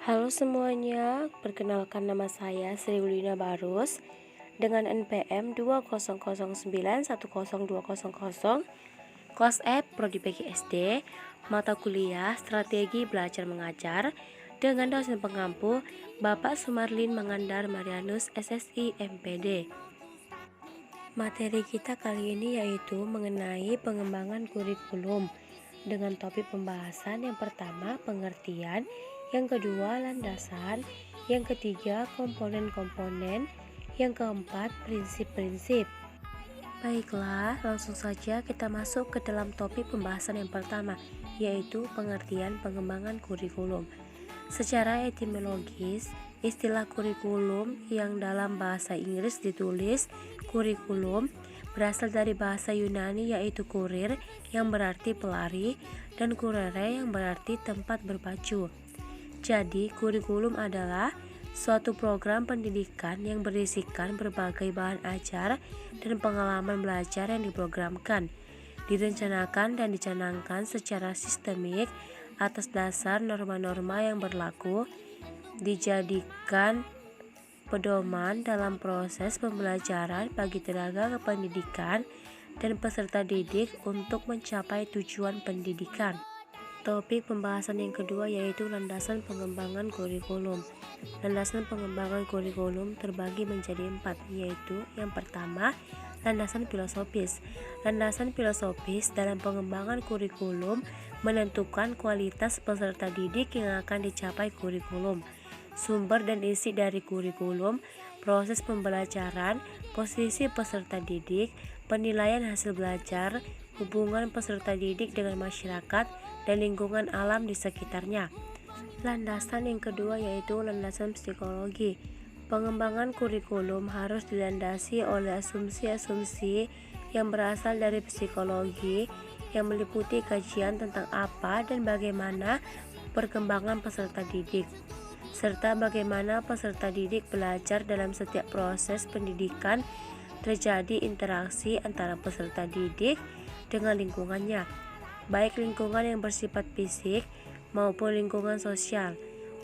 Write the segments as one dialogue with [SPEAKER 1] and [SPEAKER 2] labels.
[SPEAKER 1] Halo semuanya, perkenalkan nama saya Sri Wulina Barus dengan NPM 200910200, kelas F Prodi PGSD, mata kuliah Strategi Belajar Mengajar dengan dosen pengampu Bapak Sumarlin Mangandar Marianus SSI MPD. Materi kita kali ini yaitu mengenai pengembangan kurikulum dengan topik pembahasan yang pertama pengertian, yang kedua landasan, yang ketiga komponen-komponen, yang keempat prinsip-prinsip. Baiklah, langsung saja kita masuk ke dalam topik pembahasan yang pertama, yaitu pengertian pengembangan kurikulum. Secara etimologis, istilah kurikulum yang dalam bahasa Inggris ditulis kurikulum berasal dari bahasa Yunani yaitu kurir yang berarti pelari dan kurere yang berarti tempat berpacu. Jadi, kurikulum adalah suatu program pendidikan yang berisikan berbagai bahan ajar dan pengalaman belajar yang diprogramkan, direncanakan dan dicanangkan secara sistemik atas dasar norma-norma yang berlaku, dijadikan pedoman dalam proses pembelajaran bagi tenaga kependidikan dan peserta didik untuk mencapai tujuan pendidikan. Topik pembahasan yang kedua yaitu landasan pengembangan kurikulum. Landasan pengembangan kurikulum terbagi menjadi 4, yaitu yang pertama, landasan filosofis. Landasan filosofis dalam pengembangan kurikulum menentukan kualitas peserta didik yang akan dicapai kurikulum, sumber dan isi dari kurikulum, proses pembelajaran, posisi peserta didik, penilaian hasil belajar, hubungan peserta didik dengan masyarakat dan lingkungan alam di sekitarnya. Landasan yang kedua yaitu landasan psikologi. Pengembangan kurikulum harus dilandasi oleh asumsi-asumsi yang berasal dari psikologi yang meliputi kajian tentang apa dan bagaimana perkembangan peserta didik, serta bagaimana peserta didik belajar dalam setiap proses pendidikan. Terjadi interaksi antara peserta didik dengan lingkungannya, baik lingkungan yang bersifat fisik maupun lingkungan sosial.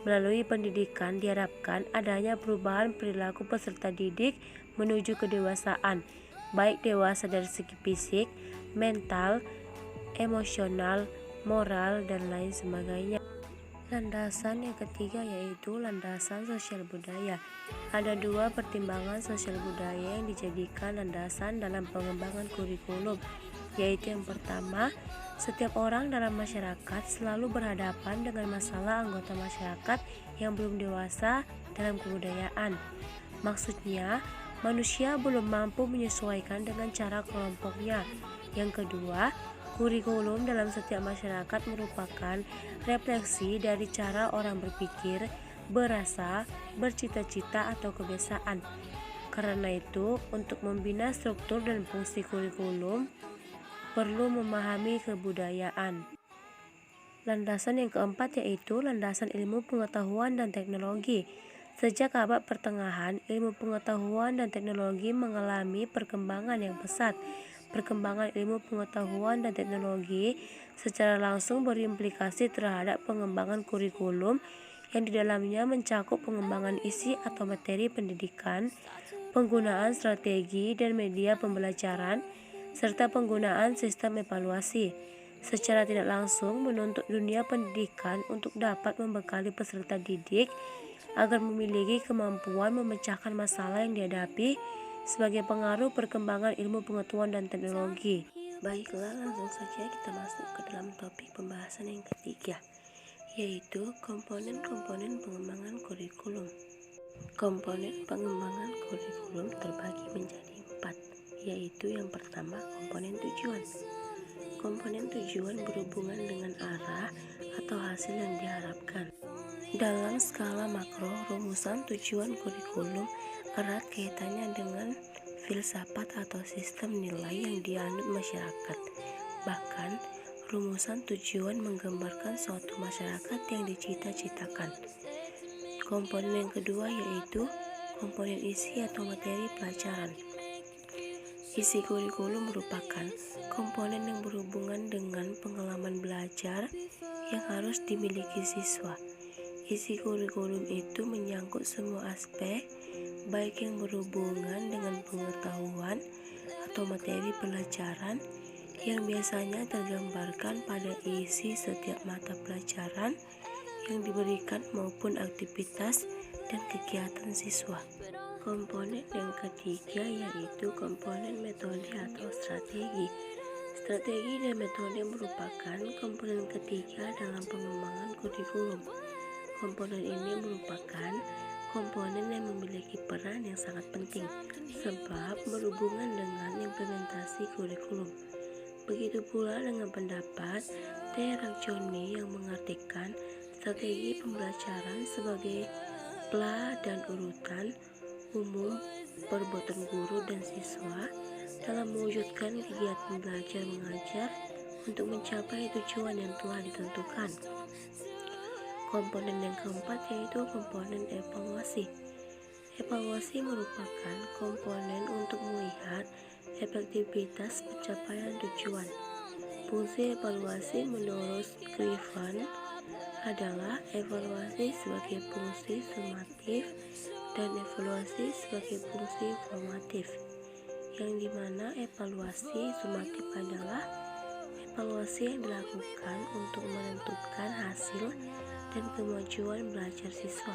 [SPEAKER 1] Melalui pendidikan diharapkan adanya perubahan perilaku peserta didik menuju kedewasaan, baik dewasa dari segi fisik, mental, emosional, moral, dan lain sebagainya. Landasan yang ketiga yaitu landasan sosial budaya. Ada 2 pertimbangan sosial budaya yang dijadikan landasan dalam pengembangan kurikulum, yaitu yang pertama, setiap orang dalam masyarakat selalu berhadapan dengan masalah anggota masyarakat yang belum dewasa dalam kebudayaan. Maksudnya, manusia belum mampu menyesuaikan dengan cara kelompoknya. Yang kedua, kurikulum dalam setiap masyarakat merupakan refleksi dari cara orang berpikir, berasa, bercita-cita atau kebiasaan. Karena itu, untuk membina struktur dan fungsi kurikulum, perlu memahami kebudayaan. Landasan yang keempat yaitu landasan ilmu pengetahuan dan teknologi. Sejak abad pertengahan, ilmu pengetahuan dan teknologi mengalami perkembangan yang pesat. Perkembangan ilmu pengetahuan dan teknologi secara langsung berimplikasi terhadap pengembangan kurikulum yang di dalamnya mencakup pengembangan isi atau materi pendidikan, penggunaan strategi dan media pembelajaran, serta penggunaan sistem evaluasi. Secara tidak langsung menuntut dunia pendidikan untuk dapat membekali peserta didik agar memiliki kemampuan memecahkan masalah yang dihadapi sebagai pengaruh perkembangan ilmu pengetahuan dan teknologi. Baiklah, langsung saja kita masuk ke dalam topik pembahasan yang ketiga, yaitu komponen-komponen pengembangan kurikulum. Komponen pengembangan kurikulum terbagi menjadi 4, yaitu yang pertama komponen tujuan. Komponen tujuan berhubungan dengan arah atau hasil yang diharapkan. Dalam skala makro, rumusan tujuan kurikulum erat kaitannya dengan filsafat atau sistem nilai yang dianut masyarakat. Bahkan, rumusan tujuan menggambarkan suatu masyarakat yang dicita-citakan. Komponen yang kedua yaitu komponen isi atau materi pelajaran. Isi kurikulum merupakan komponen yang berhubungan dengan pengalaman belajar yang harus dimiliki siswa. Isi kurikulum itu menyangkut semua aspek, baik yang berhubungan dengan pengetahuan atau materi pelajaran yang biasanya tergambarkan pada isi setiap mata pelajaran yang diberikan maupun aktivitas dan kegiatan siswa. Komponen yang ketiga yaitu komponen metode atau strategi. Strategi dan metode merupakan komponen ketiga dalam pengembangan kurikulum. Komponen ini merupakan komponen yang memiliki peran yang sangat penting sebab berhubungan dengan implementasi kurikulum. Begitu pula dengan pendapat Terraccioni yang mengartikan strategi pembelajaran sebagai pla dan urutan umum perbuatan guru dan siswa dalam mewujudkan kegiatan belajar mengajar untuk mencapai tujuan yang telah ditentukan. Komponen yang keempat yaitu komponen evaluasi. Evaluasi merupakan komponen untuk melihat efektivitas pencapaian tujuan. Fungsi evaluasi menurut Griffin adalah evaluasi sebagai fungsi sumatif dan evaluasi sebagai fungsi formatif, yang dimana evaluasi sumatif adalah evaluasi yang dilakukan untuk menentukan hasil dan kemajuan belajar siswa,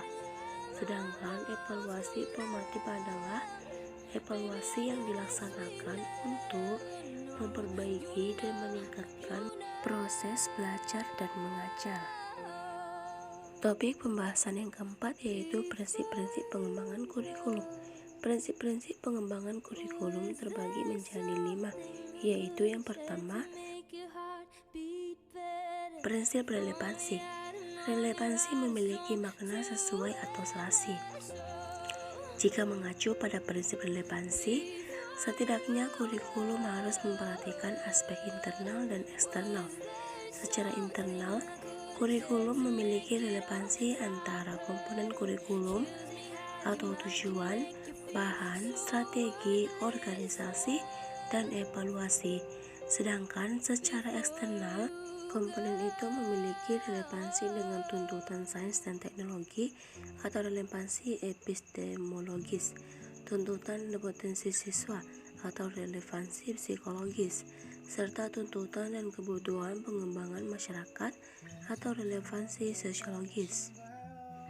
[SPEAKER 1] sedangkan evaluasi formatif adalah evaluasi yang dilaksanakan untuk memperbaiki dan meningkatkan proses belajar dan mengajar. Topik pembahasan yang keempat yaitu prinsip-prinsip pengembangan kurikulum. Prinsip-prinsip pengembangan kurikulum terbagi menjadi 5, yaitu yang pertama, prinsip relevansi. Relevansi memiliki makna sesuai atau serasi. Jika mengacu pada prinsip relevansi, setidaknya kurikulum harus memperhatikan aspek internal dan eksternal. Secara internal, kurikulum memiliki relevansi antara komponen kurikulum atau tujuan, bahan, strategi, organisasi, dan evaluasi. Sedangkan secara eksternal, komponen itu memiliki relevansi dengan tuntutan sains dan teknologi atau relevansi epistemologis, tuntutan potensi siswa atau relevansi psikologis, serta tuntutan dan kebutuhan pengembangan masyarakat atau relevansi sosiologis.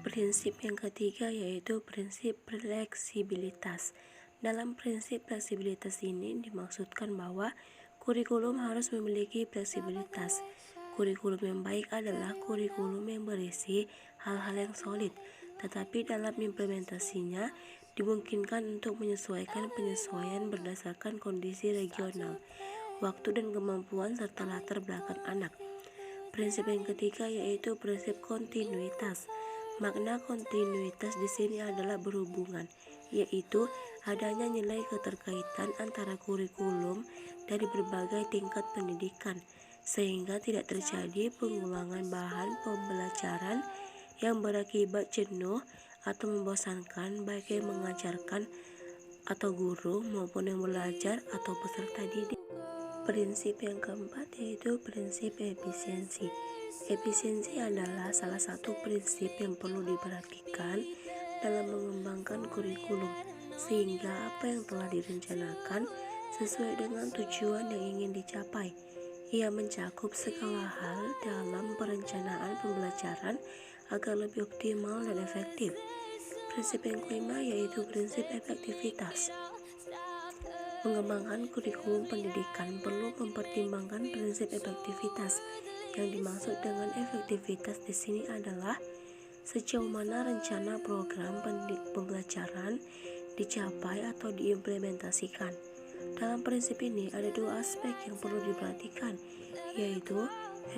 [SPEAKER 1] Prinsip yang ketiga yaitu prinsip fleksibilitas. Dalam prinsip fleksibilitas ini dimaksudkan bahwa kurikulum harus memiliki fleksibilitas. Kurikulum yang baik adalah kurikulum yang berisi hal-hal yang solid, tetapi dalam implementasinya dimungkinkan untuk menyesuaikan penyesuaian berdasarkan kondisi regional, waktu dan kemampuan serta latar belakang anak. Prinsip yang ketiga yaitu prinsip kontinuitas. Makna kontinuitas di sini adalah berhubungan, yaitu adanya nilai keterkaitan antara kurikulum dari berbagai tingkat pendidikan, sehingga tidak terjadi pengulangan bahan pembelajaran yang berakibat jenuh atau membosankan baik yang mengajarkan atau guru maupun yang belajar atau peserta didik. Prinsip yang keempat yaitu prinsip efisiensi. Efisiensi adalah salah satu prinsip yang perlu diperhatikan dalam mengembangkan kurikulum, sehingga apa yang telah direncanakan sesuai dengan tujuan yang ingin dicapai. Ia mencakup segala hal dalam perencanaan pembelajaran agar lebih optimal dan efektif. Prinsip yang kelima yaitu prinsip efektivitas. Mengembangkan kurikulum pendidikan perlu mempertimbangkan prinsip efektivitas. Yang dimaksud dengan efektivitas di sini adalah sejauh mana rencana program pembelajaran dicapai atau diimplementasikan. Dalam prinsip ini ada dua aspek yang perlu diperhatikan, yaitu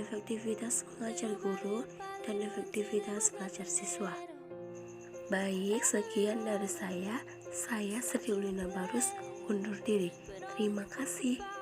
[SPEAKER 1] efektivitas mengajar guru dan efektivitas belajar siswa. Baik, sekian dari saya Sri Ulina Barus undur diri. Terima kasih.